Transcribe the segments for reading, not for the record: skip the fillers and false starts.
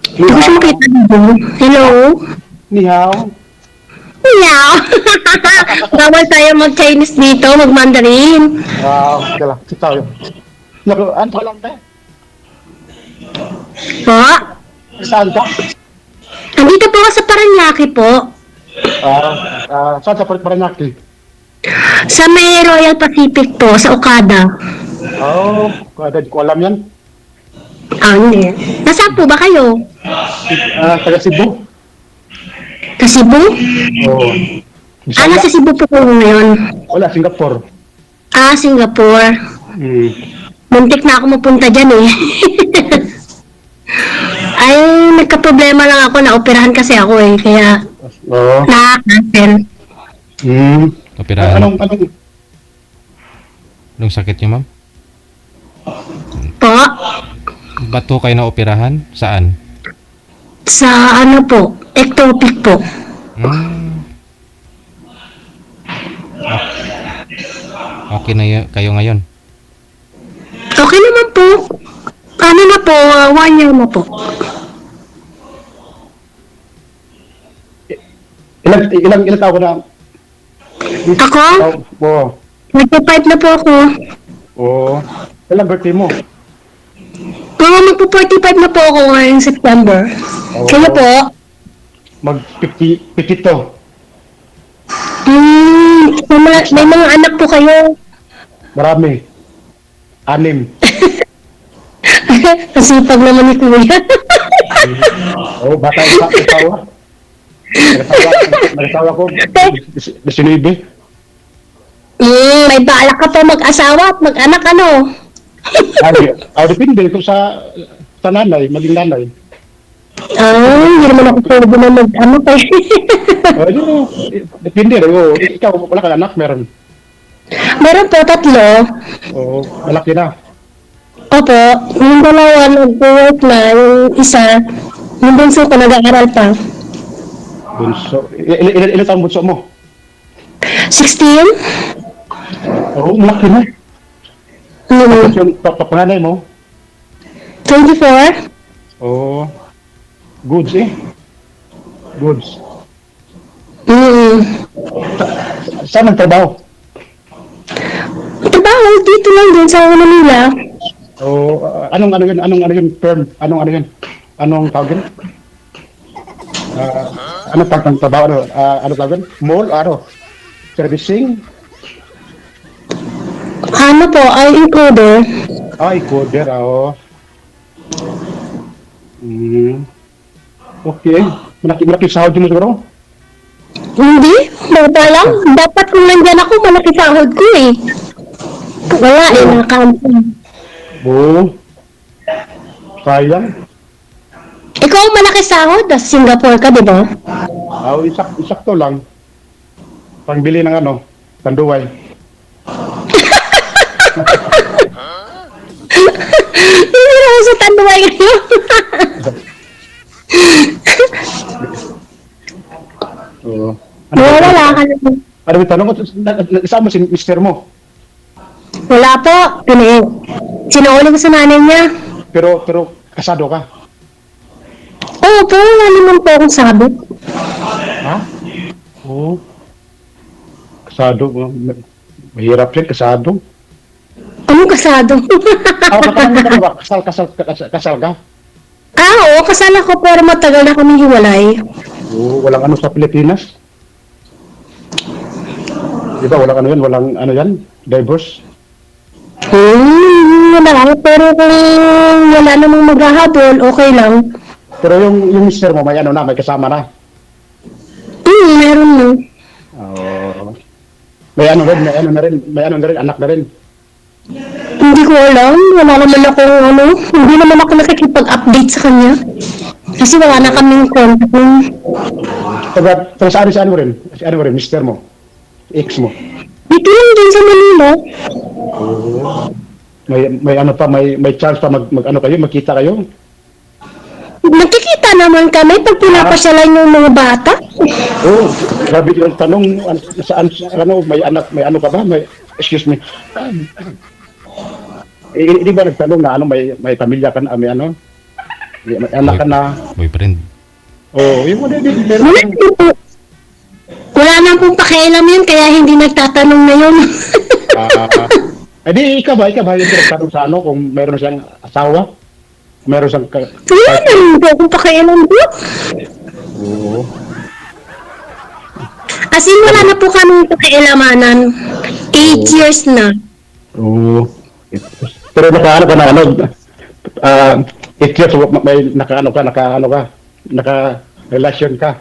Ni Hindi ko siya hao, makita dito. Hello? ni hao. Hello? Bawal tayo mag-Chinese dito, mag-Mandarin. Okay lang. Si tayo. Naku, ano ka lang ba? Po? Saan ka? Andito po ako sa Paranaque po. Saan sa Paranaque? Sa may Royal Pacific po, sa Okada. Kada di ko alam yan. Ah, hindi. Nasaan po ba kayo? Taga Cebu. Sa Cebu? Oo. Ah, Bisaya. nasa Cebu po kayo ngayon. Wala, Singapore. Ah, Singapore. Hmm. Muntik na ako mapunta dyan eh. Ay, nagka-problema lang ako. Naoperahan kasi ako eh. Kaya, Oo. na-cancel. Hmm. Operahan. Anong, Anong sakit niyo, ma'am? Po? Ba't po kayo na-operahan? Saan? Sa ano po? Ectopic po. Hmm. Okay na kayo ngayon? Okay naman po. Ano na po? 1 year na po. ilang tao ka na? Ako? Oo. Nagpa-5 na po ako. Oo. Ilang birthday mo? Mga magpo-45 na po ako ngayong September. Oo. Kayo po? Mag-50, 52. May mga anak po kayo. Marami. 6. Kasipag naman ni Kuya. Oo, bata yung asawa. Nag-asawa ko. 19. May balak ka pa mag-asawa at mag-anak ano? Depende kung sa nanay, maging nanay. Hindi naman ako pwede na mag-ano pa. Depende rin. Ikaw, wala ka anak, meron. Meron po 3. Oo, malaki na. Opo, yung 2 nag-work na, yung isa, yung bunso ko nag-aaral pa. Bunso. Ilan taong bunso mo? 16? Oo, malaki na. Tapos yung panganay mo? 24? Oo. Goods eh. Goods. Saan ang trabaho? Trabaho, dito lang din sa Manila. Oo, anong ano yun, firm? Anong ano yun? Anong tawag yun? Ano pag ng trabaho? Ano tawag yun? Mall? Ano? Servicing? Ano po, ay encoder. Encoder, oo. Okay. Malaki sahod mo siguro? Hindi, bata lang. Dapat kung nandyan ako, malaki sahod ko eh. Wala eh, nakakampi. Oo. Sayang. Ikaw malaki sahod, sa Singapore ka, di ba? Isakto lang. Pangbili ng ano, tanduay. Hindi na ako sa tanduay ngayon. Oo. Wala ka na. Ano yung tanong ko? Isama si mister mo. Wala po. Sinuli ko sa nanay niya. Pero kasado ka. Oo po, wala naman po akong sabit. Ha? Oo. Kasado. Mahirap yan, kasado. Anong kasado? Kakasal ka ba? Kasal ka? Oo, kasal ako pero matagal na kami hiwalay. Oo, walang ano sa Pilipinas. Di ba, walang ano yan, divorce. Wala lang, pero kung wala namang maghahabol, okay lang. Pero yung mister mo, may kasama na. Meron na. Oo. May ano na rin, anak na rin. Hindi ko alam, wala naman ako hindi naman ako nakikipag-update sa kanya. Kasi wala na kaming contact nun. Taga saan mo rin? Si ano mo rin, mister mo? Ex mo? Dito lang din sa Manila. Oo. May ano pa, may chance pa magkita kayo? Nagkikita naman kami pag pinapasyalan yung mga bata. Oo, grabe yung tanong, saan, may ano ka ba? Excuse me. Hindi ba nagtanong na may pamilya ka na, may ano? May anak ka na. Boyfriend. Oh, yung mga din. Wala po. Wala nang pong pakialam yun, kaya hindi nagtatanong na yun. Ikaw ba yung pinagtanong sa ano kung meron siyang asawa? Meron siyang... Wala naman po akong pakialam po. Oo. As in, wala na po kami pakialamanan. 8 years na. Oo. Pero nakaano ka na ano, 8 years, may naka-relasyon ka.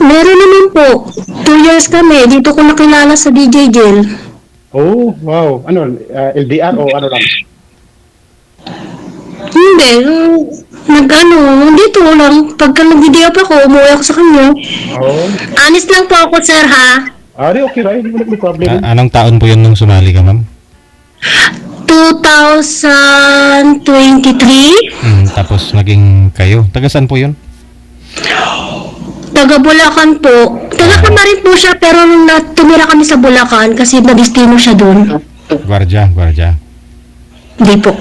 Meron naman po. 2 years kami. Dito ko nakilala sa DJ Jail. Oh, wow. Ano, LDR o ano lang? Hindi. Dito lang. Pagka nag-video pa ako, umuwi ako sa kanya. Oh. Honest lang po ako, sir, ha? Di okay, right? Hindi mo problem. Anong taon po yun nung sumali ka, ma'am? 2023. Tapos naging kayo. Taga saan po yun? Taga Bulacan po. Taga Camarin po siya, pero tumira kami sa Bulacan kasi na-destino siya doon. Gwardiya. Hindi po.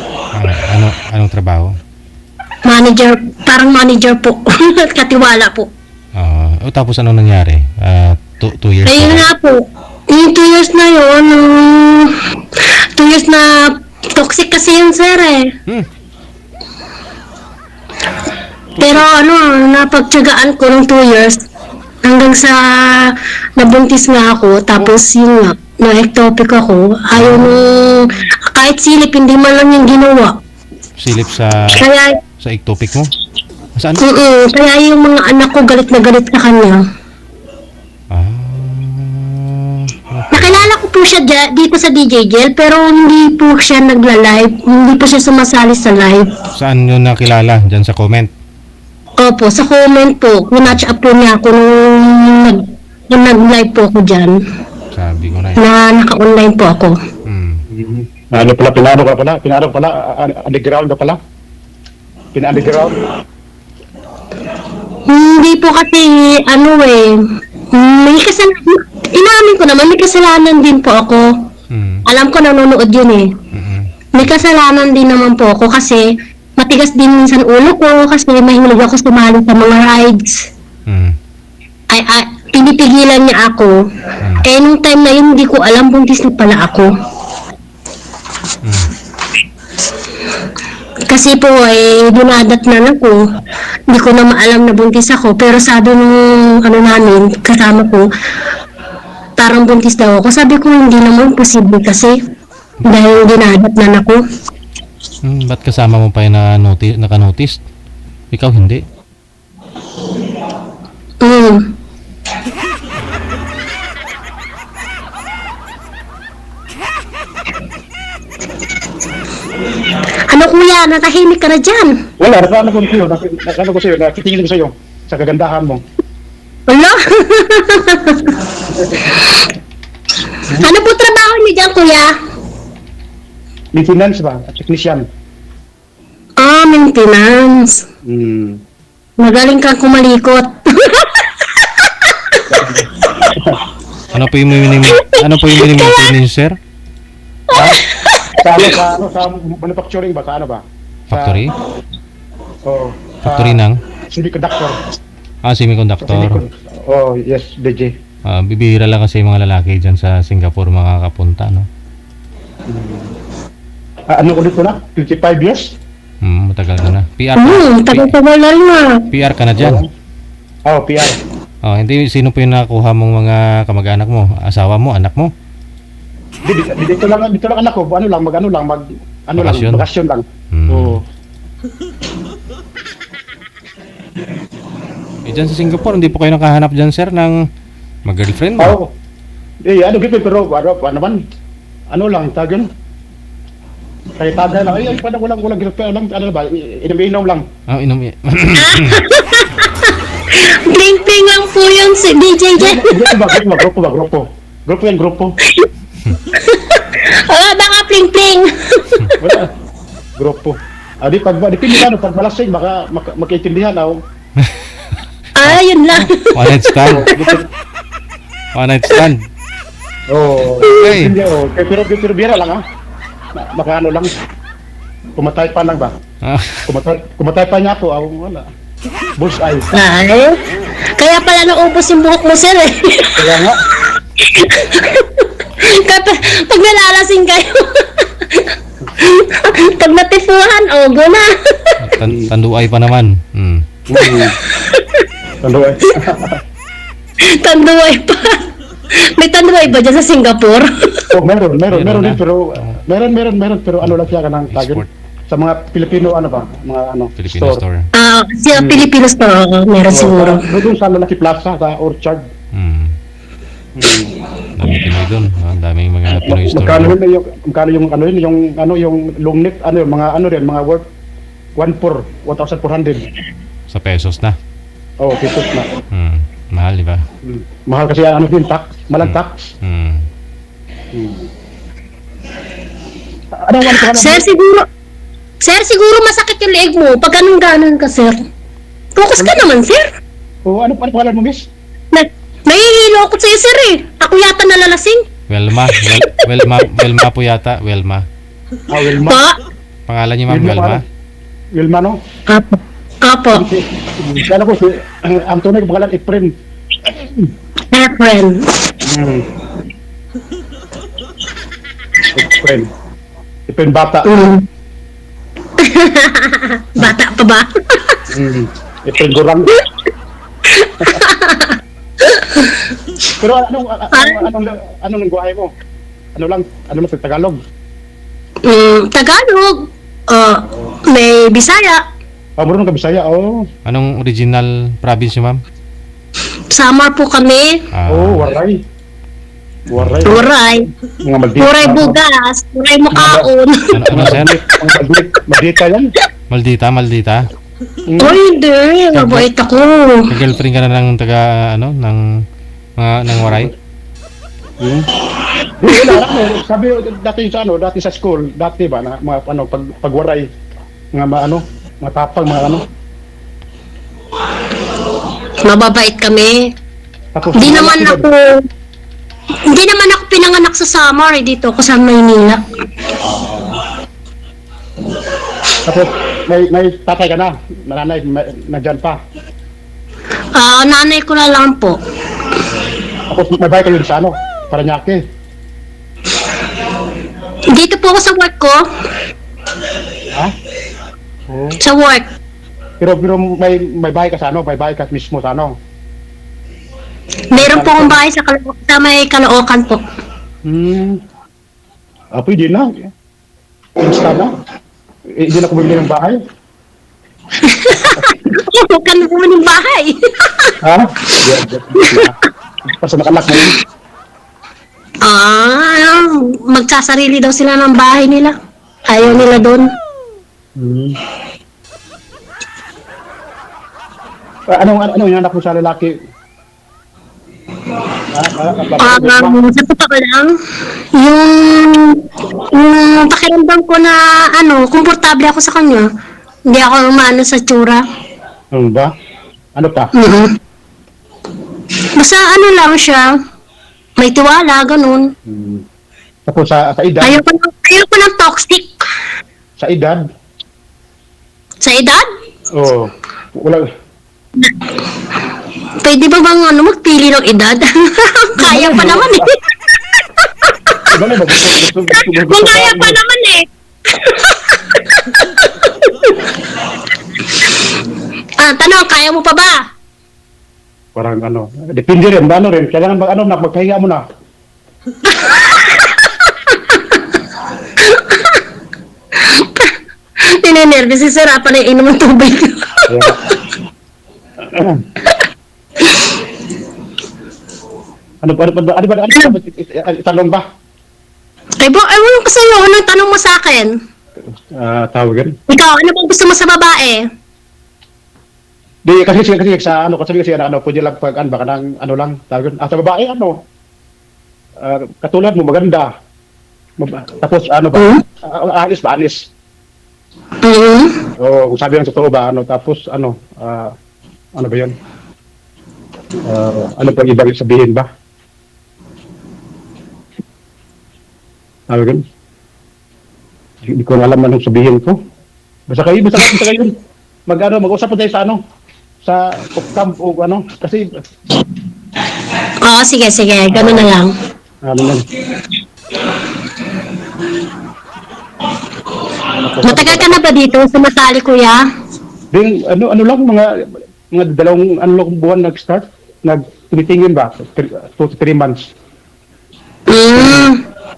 Anong trabaho? Manager, parang manager po. Katiwala po. Tapos anong nangyari? 2 years Ayun nga po. Yung 2 years na yun, 2 years na toxic kasi yun, sir, eh. Pero napagtyagaan ko ng 2 years hanggang sa nabuntis nga ako, tapos yun nga, na-ectopic ako. Ayaw nung, kahit silip, hindi man lang yung ginawa. Silip sa ectopic mo? Saan? Kaya yung mga anak ko galit na galit sa kanya. Nakilala ko po siya dito sa DJ Jail, pero hindi po siya nagla-live, hindi po siya sumasali sa live. Saan nyo nakilala? Diyan sa comment? Opo, sa comment po, winatch up po niya ako nung nag-live po ako dyan. Sabi ko na Naka-online po ako. Ano pala, pinano pala, underground na pala? Pina-underground? Hindi po kasi, may kasalanan. Inamin ko naman, may kasalanan din po ako. Alam ko nanonood yun eh. May kasalanan din naman po ako kasi matigas din minsan ulo ko kasi mahilig ako sumali sa mga rides. Pinipigilan niya ako. Eh, nung time na yun, hindi ko alam buntis na pala ako. Kasi po, dinadatnan ako. Hindi ko na maalam na buntis ako. Pero sabi nung namin, kasama ko, parang buntis daw ako. Sabi ko, hindi naman posible kasi dahil dinadatnan ako. Ba't kasama mo pa yung naka-notice? Ikaw hindi? Ano kuya, natahimik ka na dyan? Wala, nakano ko sa'yo, nakitingin ko sa'yo sa kagandahan mo. Wala? Ano po trabaho niyo dyan, kuya? Maintenance ba? Technician. Maintenance. Magaling kang kumalikot. Ano po yung minimum maintenance, sir? Sa manufacturing ba? Sa ano ba? Factory? Oo. Factory ng? Semiconductor. Semiconductor. Oh, yes, DJ. Bibihira lang kasi yung mga lalaki dyan sa Singapore makakapunta, no? Ano ulit ko na? 55 years? Matagal ka na. PR Tagal-tagal na rin ah. PR ka na dyan. PR. Hindi, sino po yung nakuha mong mga kamag-anak mo? Asawa mo? Anak mo? Dito lang anak ko. Bakasyon lang. Oo. Dyan sa Singapore, hindi po kayo nakahanap dyan, sir, ng mag-girlfriend mo? Oo. Gitu, pero ano lang, tagan. Kaya taga lang, parang walang girlfriend lang, ano ba, inom lang. Pling-pling lang po yun si DJ Jen. Grupo yan. Baka pling-pling. Wala. Grupo. Dipindi ka, pag malasing, makaintindihan ako. Yun lang. One night stand. Oo. Okay. Pero bira lang ha. Makaano lang. Pumatay pa lang ba? Ah, Kumatay pa niya ako, wala. Bullseye. Ay, kaya pala naubos yung buhok mo, sir eh. Kaya nga, Pag nalalasing kayo. Pag natifuhan, go na. tanduay pa naman. ano eh. Tanduay pa. May tanduay ba dyan sa Singapore? Oh, meron Meron din, na. pero, meron, pero ano lang siya kanang tagin. Export. Sa mga Pilipino, ano ba, mga ano, Filipino store. Sa Filipino store, meron siguro. Doon sa Lalaki Plaza, sa Orchard. Daming Pinoy doon. Ang daming mga Pinoy store. Magkano yung ano yun, yung long neck, yung mga ano rin, mga worth 1,400. Sa pesos na. Oh, pesos na. Mahal, di ba? Mahal kasi ano din, malang tax. Ano ko Sir, siguro masakit yung leeg mo pag anong ganon ka, sir. Focus ka naman, sir. Oh, ano pangalan mo, miss? Nahihilo ako sa'yo, sir eh. Ako yata nalalasing. Welma. Welma po yata. Welma. Wilma. Pa? Pangalan niyo, ma'am? Welma? Wilma, no? Apo. Kala ko, ang tunay ko pangalan, Efren. Efren. Efren bata. Bata pa ba? Efren Gorang. Pero anong lengguwahe mo? Ano lang sa Tagalog? Tagalog. May Bisaya. Marunong ka Bisaya, oh. Anong original province niyo, ma'am? Samar po kami. Waray. Turay. Mga Maldita. Turay bugas. Turay mukaon. Ano, sir? Maldita yan. Maldita? Oy, hindi. Mabait ako. Girlfriend ka na ng ng Waray? Sabi dati sa school, dati ba na mga pagwaray mga matapang mga Mababait kami. Tapos Hindi naman ako pinanganak sa Samar dito ako sa Maynila. Tapos may tatay ka na, nanay nandiyan pa. Nanay ko na lang po. Tapos may bahay kayo sa Paranaque. Dito po ako sa work ko. Ha? Sa work. Pero may bahay ka sa may bahay ka mismo sa Meron po akong bahay sa may Caloocan po. Pwede na. Insta na. Hindi na kumili ng bahay. Huwag ka na bumili ng bahay. Ha? Basta nakanak mo yun. Magsasarili daw sila ng bahay nila. Ayaw nila doon. Anong hinahanap mo sa lalaki? Sa totoo lang, yung pakiramdam ko na komportable ako sa kanya. Hindi ako umano sa tsura. Ano ba? Ano pa? Basta lang siya. May tiwala, ganun. Tapos sa edad? Ayoko ng toxic. Sa edad? Sa edad? Oo. Wala. Pwede ba bang magpili ng edad? Kaya pa naman eh. Kung kaya pa naman eh. Tanong, kaya mo pa ba? Parang depende rin, rin. Kailangan magpahinga mo na. Ninenervous si Sir, pa na inom ng tubig. Tanong ba? Ewan ko sa'yo, anong tanong mo sa akin? Tawagan? Ikaw, ano bang gusto mo sa babae? Di kasi sa pwede lang baka nang lang tawagan. Sa babae katulad mo maganda. Tapos ba? Anis. Kung sabi ng totoo ba tapos ano ba 'yun? Ano pang ibang sabihin ba? Tawagan? Hindi ko alam anong sabihin ko. Basta kayo. Mag-usap po tayo sa ano, sa camp o ano, kasi, Oo, sige, ganun na lang. ano yan. Matagal ka na ba dito sumasali, kuya? Ding, ano lang, mga dalawang, buwan nag-start, tumitingin ba? 2 to 3 months.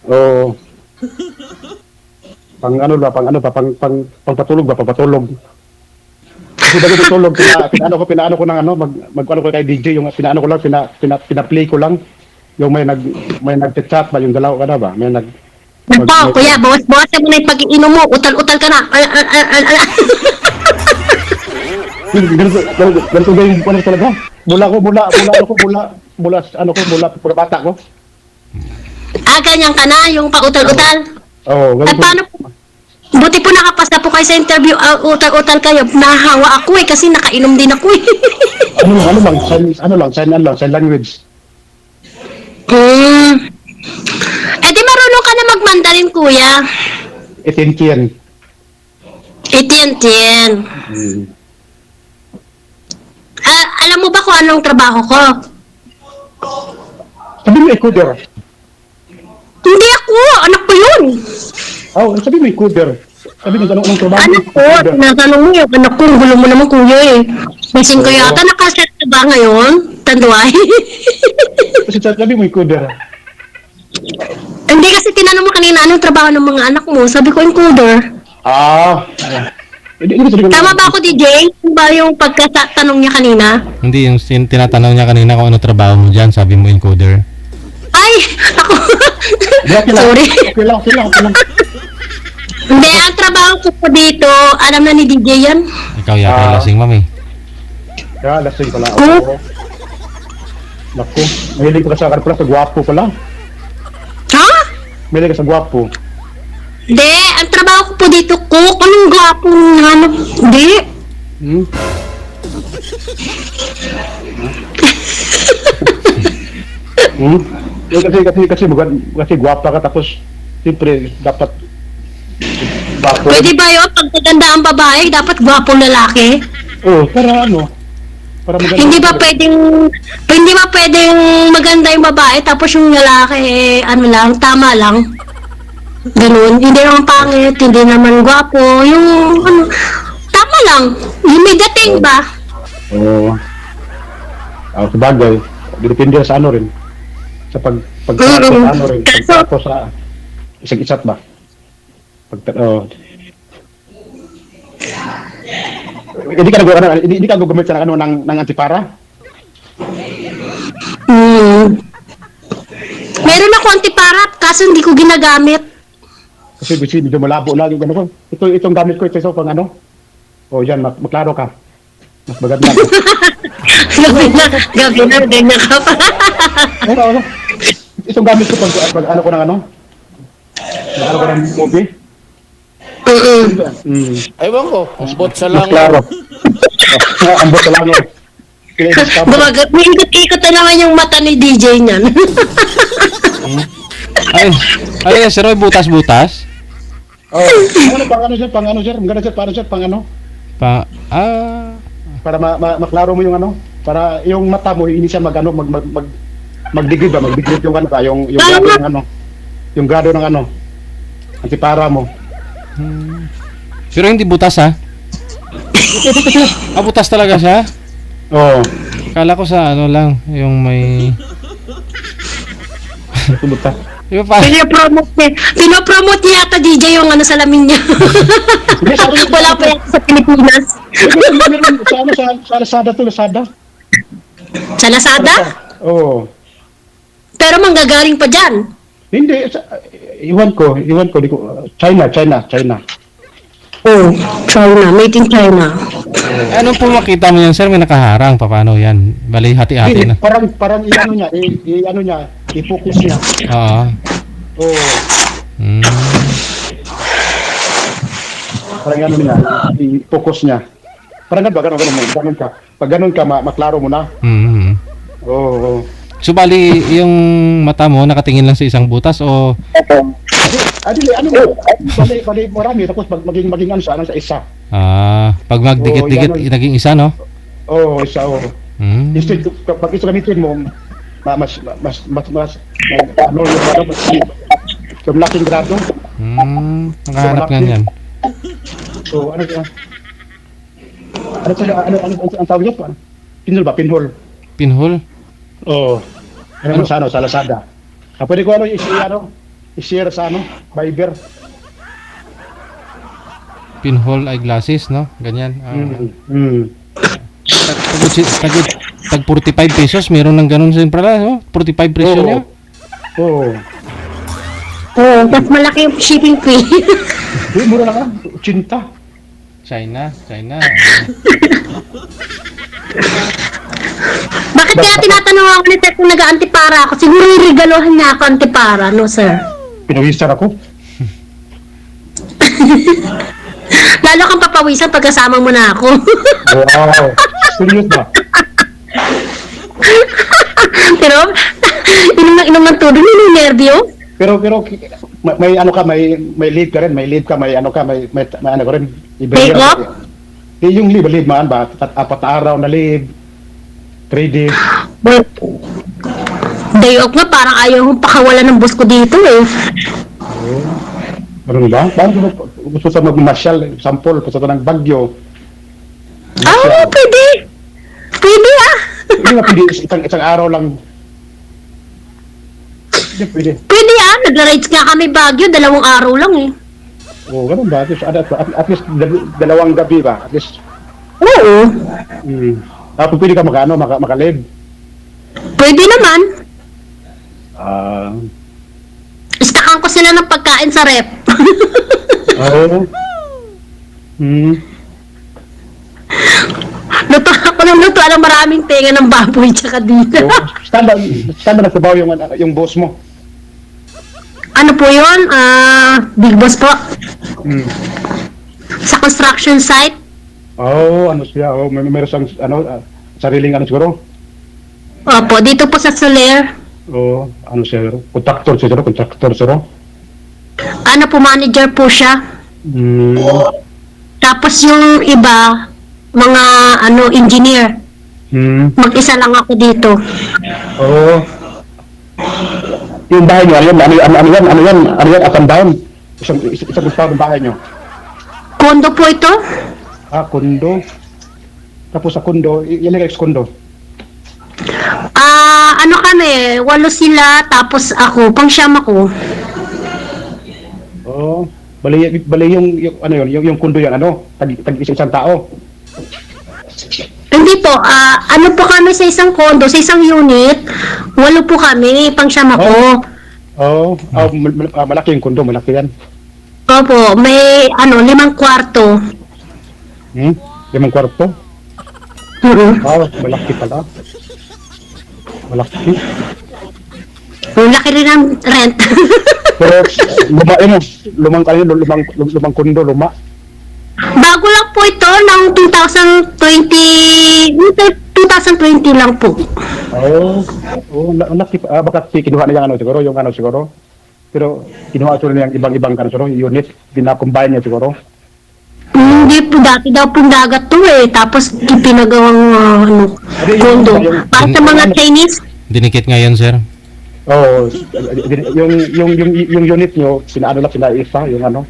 Oo. Pangpatulog ba? Papatulog. Kasi bago tutulog, pinaano ko ng mag-ano ko kay DJ, yung pinaano ko lang, pina-play ko lang. Yung may nag-chat ba, yung dalawa ka na ba? Nako, kuya, bawas mo na yung pag-iinom mo. Utal ka na. Ganito yung ano talaga. Mula bata ko. Ganyan ka na, yung pautal-utal. Oo, At ganito. paano po? Buti po nakapasa po kayo sa interview, utal-utal kayo. Nahawa ako kasi nakainom din ako eh. Sign language. Di marunong ka na mag-Mandarin, kuya. Itinkian. Tien. Alam mo ba kung anong trabaho ko? Sabi mo ikuder. Hindi ako, anak ko yun. Sabi mo ikuder. Sabi mo anong trabaho? Anak ko, tinatanong mo yung anak ko, gulo mo naman kuya eh. Masin ko yata, nakaset ka ba ngayon? Tanduay. Kasi sabi mo ikuder. Hindi kasi tinanong mo kanina anong trabaho ng mga anak mo. Sabi ko, encoder. Tama ba ako, DJ? Ano ba yung pagkatanong niya kanina? Hindi, yung tinatanong niya kanina kung ano trabaho mo dyan, sabi mo encoder. Ay! Ako! Sorry. Okay lang. Hindi, ang trabaho ko po dito, alam na ni DJ yan. Ikaw yata lasing, mami. Kaya lasing pala ako. Oh. Naku, mahilig ko sa pala sa gwapo pala. Ha? Mahilig ka sa gwapo. Hindi, ang trabaho ko po dito, cook. Anong gwapong hanap? Hindi. Kasi gwapa ka tapos siyempre dapat gwapo. Pwede ba yun? Pag maganda ang babae, dapat gwapong lalaki? Para maganda. Hindi ba pwedeng maganda yung babae tapos yung lalaki tama lang. Ganun. Hindi naman pangit, hindi naman gwapo, yung tama lang. Yung may dating ba? Sabagay. Depende sa ano rin. Sa pagtrato sa ano rin. Pagtrato sa isang-isat ba? Hindi ka gumamit sa ng antipara? Meron ako antipara, kaso hindi ko ginagamit. Kasi medyo malabo lagi gano'n. Itong gamit ko, ito pang ano. Yan, maklaro ka. Mas maganda. Gabi na, ganyan ka pa. Itong gamit ko pag ano ko ng ano. Ano ko ng movie. Ewan ko, ambot sa Mas lang. klaro. Ambot sa lango. May ikot-ikot na naman yung mata ni DJ niyan. Ay, si Roy, butas-butas? Pang ano, sir? Para maklaro mo yung ano. Para yung mata mo, hindi siya magdigrid ba? Magdigrid yung ano ka, yung grado ng ano. Yung grado ng ano. Antipara mo. Pero hindi butas, ha? Butas talaga siya? Kala ko sa ano lang, yung may... Butas. Iba pa. Pinopromote niya yata DJ yung salamin niya. Wala pa yan sa Pilipinas. Sa Lazada to, Lazada. Sa Lazada? Oo. Pero manggagaling pa dyan. Hindi, iwan ko, China. Oh, China, made in China. Anong po makita mo yan, sir? May nakaharang. Paano yan? Bali, hati-hati na. Parang i-ano niya, i-focus niya. Oo. Parang ano niya, i-focus niya. Parang ganun ka. Pag ganun ka, maklaro mo na. Oo. So, bali, yung mata mo nakatingin lang sa isang butas o bali, marami, tapos maging ano sa isa. Pag magdikit-dikit, Oo, yan, naging isa, no? Oo, isa, oo. Hmm. Instead, pag ito gamitin mo, mas, ano, yung laking grado. Nakahanap nga yan. So, ano ang tawag niyo? Pinhole ba? Pinhole. Pinhole? Oo. Ano sa Lazada. Pwede ko i-share sa Viber. Pinhole eyeglasses, no? Ganyan. Tag 45 pesos, meron ng ganun din pala, no? 45 presyo niya. Oo. Oo, tapos malaki yung shipping fee. Mura lang 80. China. Bakit kaya tinatanong ako ni Ted kung nag-antipara ako? Siguro i-regalohan niya ako antipara, no sir? Pinawisan ako. Lalo kang papawisan pagkasama mo na ako. Wow. Serious ba? Pero, inom ng tubig, yung nervyo. Pero may ano ka, may lead ka rin, may ano ka, may ano ka rin. Day off? Yung leave man ba? 4 na araw na leave. 3 days. But, day off nga, parang ayaw mong pakawalan ng boss ko dito eh. Ano ba? Parang gusto sa magmasyal, sample, gusto ng Bagyo. Pwede. Pwede ah. Hindi nga pwede, isang araw lang. Hindi pwede. Pwede ah, nagla-rides nga kami Baguio, 2 araw lang eh. Oo, ganun ba? At least 2 gabi ba? At least. Oo. Tapos pwede ka maka-live. Pwede naman. Istakan ko sila ng pagkain sa rep. Oo. Luto ako ng luto, alam maraming tenga ng baboy tsaka dito. Saan ba nagtrabaho yung boss mo? Ano po yun? Big boss po. Sa construction site. Ano siya? Meron siyang sariling siguro? Opo, dito po sa Soler. Ano siya? Contractor siguro? Ano po, manager po siya. Tapos yung iba, mga engineer. Mag-isa lang ako dito. Yung bahay nyo, ano yan, up and down? Isang gusto ng bahay nyo? Kondo po ito. Kondo. Tapos sa kondo, yan yung ex-kondo. Ano kami, 8 sila, tapos ako, pang-siyam ako. Bali yung kondo yan, isang tao. Hindi po, ano po kami sa isang kondo, sa isang unit, 8 po kami, pang-siyam ako. Malaki yung kondo, malaki yan. Opo, may 5 kwarto. 5 kwarto? Malaki pala. Malaki. Laki rin ang rent. Pero lumang kondo, luma. Bago lang po ito, ng 2020 lang po. Malaki pa. Baka kinuha na yung siguro. Pero kinuha ito na yung ibang siguro, unit. Dinakombine niya siguro. Hindi po, dati daw pong dagat to eh. Tapos pinagawang kondo. Para sa mga Chinese. Dinikit nga yan, sir. Yung unit nyo, pinaisa, yung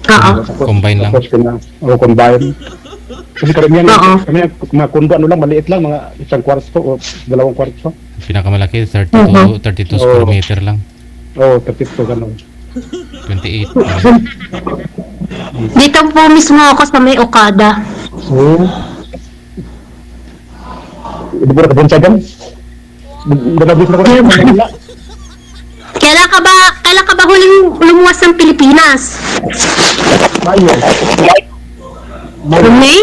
Oo. Combine lang. Tapos combine. Kasi karamihan, mga kondo, maliit lang, mga 1 kwarto o 2 kwarto. Pinakamalaki, 32 square meter lang. 32, gano'n. 28. Dito po mismo ako sa may Okada. Hindi mo nakabunsa dyan? Nagabis na ko na Manila. Kailan ka ba huling lumuwas ng Pilipinas? Mayo. May?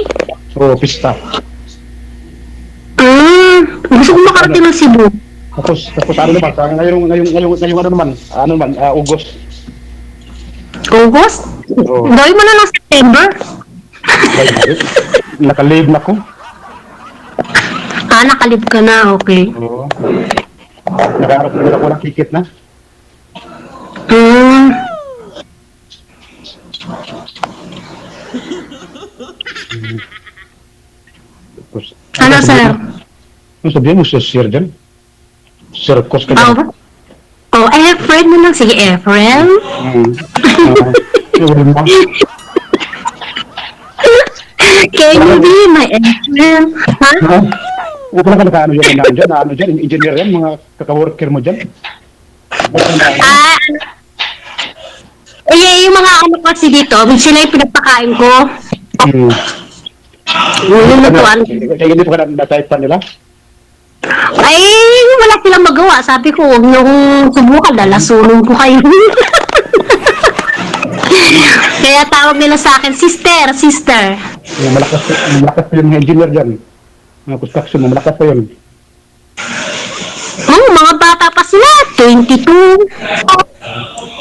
Pista. Gusto ko makarating ng Cebu. Tapos ngayong August. August? Gawin mo na ng September. Naka-leave na ko. Nakalib ka na, okay. Nakaharap na ako ng ticket na. Tapos, Ano, sir? Ano sabihin mo, sir dyan? Circus ka dyan. Oh, Efren mo lang. Sige, Efren. Ewan mo. Can you be my Efren? Ha? Ha? Huwag lang ka naka-ano yan, ano dyan, engineer yan, mga kaka-worker mo dyan. Ah, eh, yung mga ano kasi dito, sila yung pinagpakain ko. Yung lutuan. Kaya hindi pa ka na-type pa nila? Ay, wala silang magawa. Sabi ko, huwag niyong subukan, lalasunod ko kayo. Kaya tawag nila sa akin, sister. Yung malakas pa yung mga engineer dyan. Mga construction, malakas pa yun. Oh, mga bata pa sila, 22,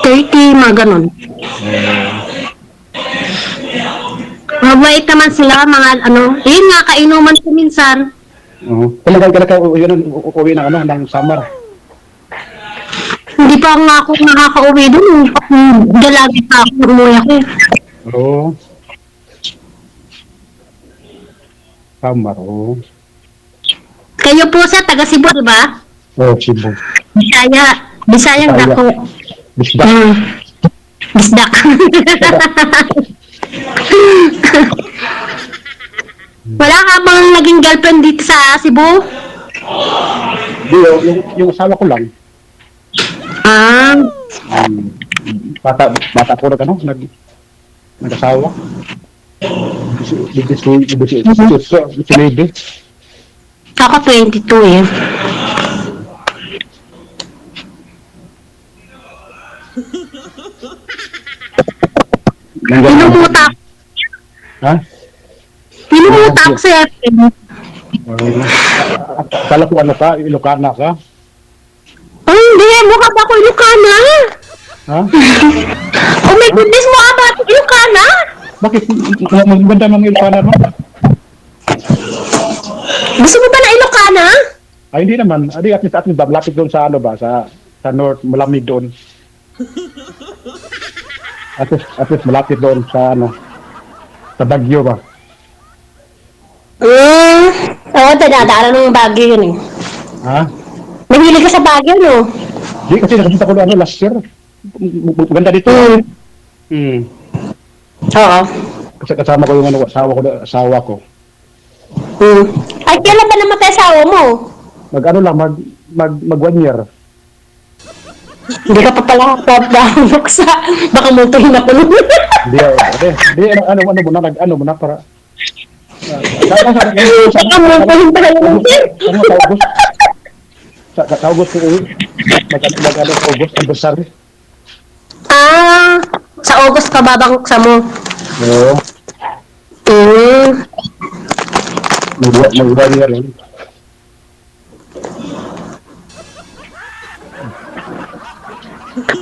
30, mga ganun. Mabait naman sila, mga ano, yun nga, kainuman ko minsan. Kailan ka uuwi ng, ng summer? Hindi pa nga ako nakaka-uwi dun. Dalagi pa ako, umuwi ako. Oo. Summer, oo. Kayo po sa taga Cebu, di ba? Oo, Cebu. Bisayang dako. Bisdak. Bisdak. Wala ka bang naging girlfriend dito sa Cebu? Di, yung asawa ko lang. Ah, Bata ko nag-asawa. Si lady. ako 22 eh. Pinumuta ako. Ha? Pinumuta ako sa FM. Kala ko ano ka, Ilocana ka? Ay, hindi. Mukha ba ako Ilocana? Ha? Oh my goodness, mukha ba ako Ilocana? Bakit? Maganda mga Ilocana mo? Gusto mo ba na Ilocana? Ay, hindi naman. Adi, at least malapit doon sa ano ba? Sa north, malamig doon. At least malapit doon sa ano, sa Baguio ba? Oo, dadaanan ng Baguio yun eh. Ha? Mahilig ka sa Baguio, no? Di, kasi nakita ko ano last year. Maganda dito. Oo. Kasi kasama ko yung ano, asawa ko. Ay, kailan ba namatay asawa mo? Mag-ano lang, mag 1 year. Hindi ka pa pala kapag sa baka multuhin ako nun. Di, ano muna para... Baka multuhin pa kayo nun. Sa August ko uwi. Mag-ano sa August, anniversary. Ah, sa August ka babangsa mo. Oo. Mag 1 year yun.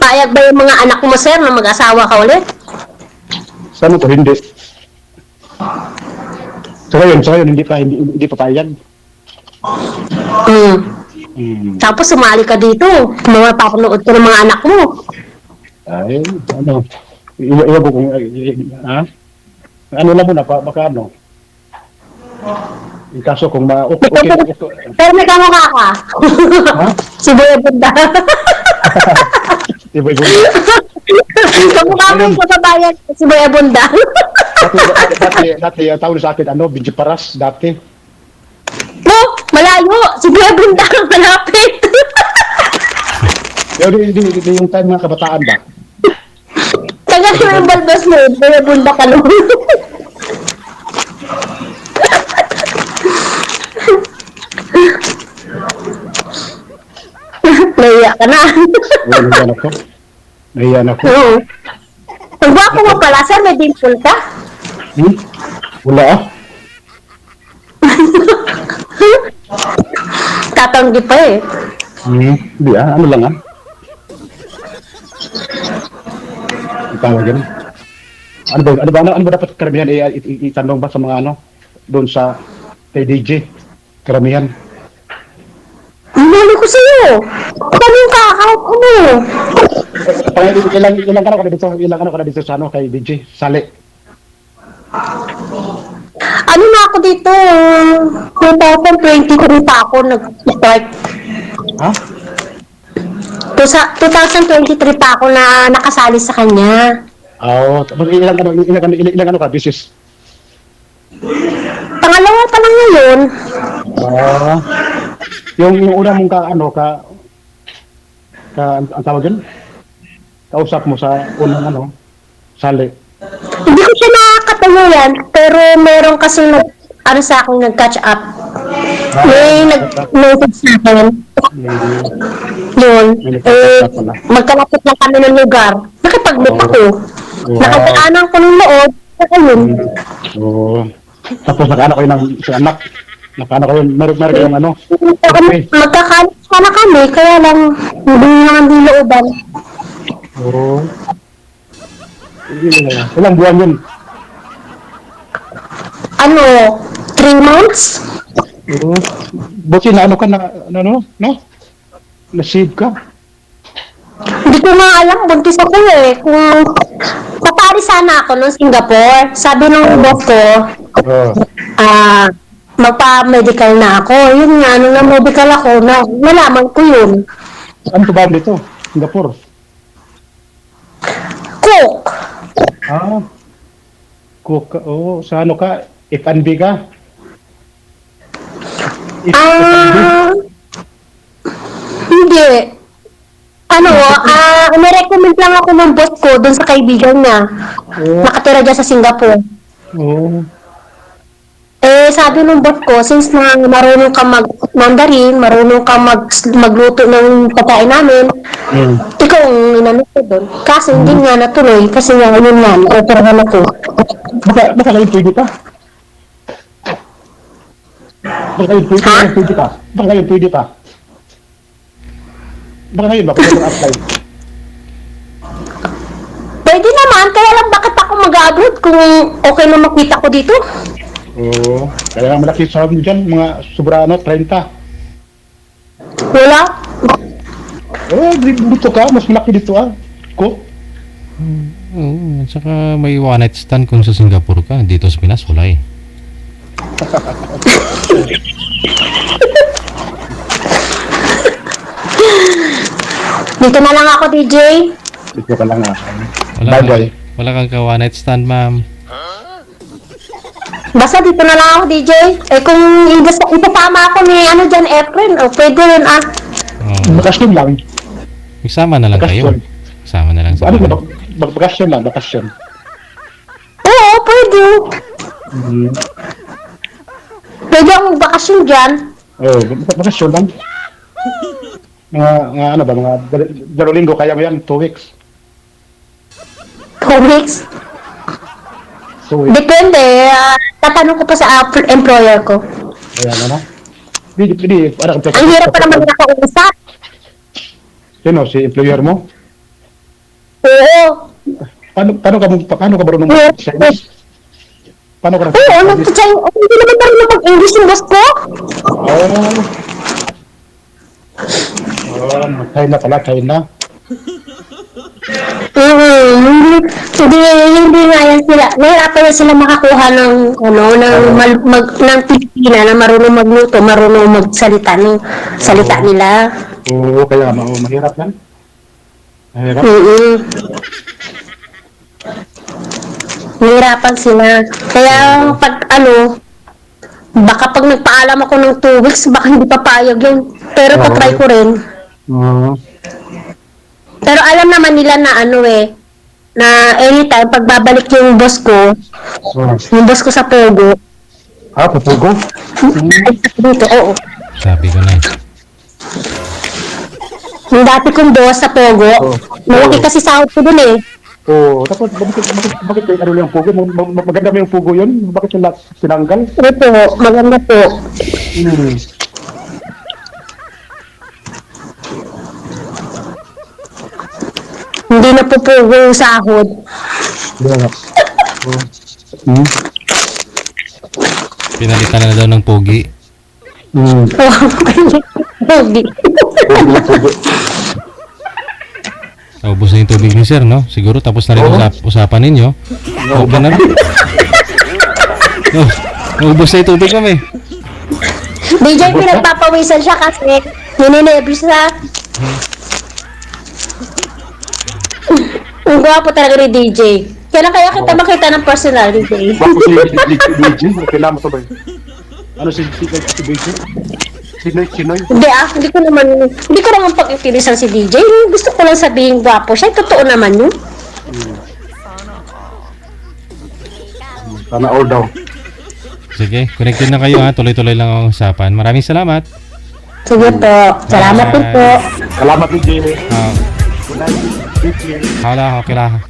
Payag ba yung mga anak mo, sir, na mag-asawa ka ulit? Sana ko hindi. Sa ngayon, hindi pa payag. Tapos sumali ka dito. Mapapanood ka ng mga anak mo. Ay, ano, iwa ko kung, ha? Ano lang muna, baka ano. Yung kaso kung okay. Pero may kamukha ka. Ha? Si Boy Bunda. Iba. Kamukha mo yung kababayan si Boy Bunda. Dati, ang tawag sa akin, Benji Paras, dati. Oh, malayo. Si Boy Bunda ang malapit. Yung time mga kabataan ba? Tagal ko yung balbas mo. Boy Bunda ka nun. Naiyak ka na. Nahiyan ako. Oo. Ang gwapo mo pala, sir, may dimple ka. Wala ah. Tatanggi pa eh. Hindi ah, ano lang ah. Tawag yan. Ano ba dapat karamihan itanong ba sa mga ano? Doon sa kay DJ? Karamihan. Ang mali ko sa'yo. Tanong ka, kahit ano. Ilang ano ka na dito? Ilang ano ka na dito sa ano kay DJ? Sali. Ano na ako dito? 2023 pa ako nag-start. Ha? Sa 2023 pa ako na nakasali sa kanya. Oo. Tapos ilang ano ka? Business. Pangalawa pa lang ngayon. Ah. Yung una mong ang tawag yun? Kausap mo sa unang sali. Hindi ko siya nakakatuluyan, pero meron kasi sa akin nag-catch up. May nag-message sa akin. Yun. Magkalapit lang kami ng lugar. Nakipag-meet ako. Nakadaanan ko ng loob. Ayun. Oo. Tapos nakaano kayo ng isang anak. Nakaano kayo, meron kayong okay. Magkakalit sana kami, kaya lang hindi naman di looban. Oo. Ilang buwan yun? 3 months? Oo. Buti na ka no? Na-save ka? Hindi ko nga alam, buntis ako eh. Kung papari sana ako ng Singapore, sabi ng boss ko, Oo. magpa-medical na ako. Yun nga, nung na-medical ako, nalaman ko yun. Saan ka ba dito? Singapore? Cook! Ah. Oo. Sa ano ka? F&B ka? Hindi. Nirecommend lang ako ng boss ko dun sa kaibigan niya. Oo. Nakatira dyan sa Singapore. Oo. Sabi ng boss ko, since na marunong ka mag-Mandarin, marunong ka magluto ng pagkain namin, ikaw ang inano ko doon. Kaso hindi nga natuloy, kasi nga yun nga, na-operahan ako. Baka ngayon pwede pa? Baka ngayon pwede pa? Baka ngayon pwede pa? Baka ngayon ba? Pwede apply? Pwede naman, kaya lang bakit ako mag-abroad kung okay na makita ko dito? Oo. Kaya nga malaki sahod mo dyan, mga sobra 30. Wala. Dito ka, mas malaki dito Ko? Oo, at saka may one night stand kung sa Singapore ka. Dito sa Pinas, wala eh. Dito na lang ako, DJ. Dito ka lang Wala, Bye-bye. wala kang ka one night stand, ma'am. Basta dito na lang ako, DJ. Kung itatama ako ni dyan, Efren, pwede rin Oo. Bakasyon lang. Magsama na lang kayo. Bakasyon. Magsama na lang sa Ano bahay. ba? Bakasyon lang, bakasyon. Oo, pwede. Pwede akong magbakasyon dyan. Oo, bakasyon lang. Mga ano ba, mga 2 linggo, kaya mo yan, 2 weeks. 2 weeks. 2 weeks. Depende. Tatanong ko pa sa employer ko. Kaya ano? Hindi, Ang hirap pa naman nakausap. Sino, si employer mo? Oo. Paano ka marunong mag-Chinese? Paano ka Oo, hindi naman marunong mag-English yung boss ko. China pala, China. Hindi nga yan sila. Nahirapan na sila makakuha ng ng Pilipina na marunong magluto, marunong magsalita ng salita nila. Oo, kaya mahirap yan. Mahirap. Nahirapan sila. Kaya baka pag nagpaalam ako ng 2 weeks, baka hindi papayag yun. Pero Oo. patry ko rin. Oo. Pero alam naman nila na na anytime, pag babalik yung boss ko sa Pogo, Pupugo? dito, oo. Sabi ko na eh. Yung dati kong boss sa Pogo, malaki kasi sahod ko dun eh. Oo, tapos bakit kayo yung pugo? Maganda mo yung pugo yun? Bakit yung sinanggal? Ito, maganda po. Hindi na po Pogo yung sahod. Pinalitan na daw ng pogi. Pogi. Naubos na yung tubig ni sir, no? Siguro tapos na rin usapan ninyo. Okay na. No, naubos na yung tubig kami. DJ, pinagpapawisan siya kasi nininebis na. Ang gwapo talaga ni DJ. Kailan kaya kita makita ng personal, DJ? Bago si DJ, kailangan mo to ba? Ano si DJ? Sinoy? Hindi ko naman pag-itilisan si DJ. Gusto ko lang sabihin gwapo siya. Totoo naman yun. Sana all daw. Sige, connected na kayo ha. Tuloy-tuloy lang ang usapan. Maraming salamat. Sige po. Salamat din po. Salamat DJ. Hala, okay lang.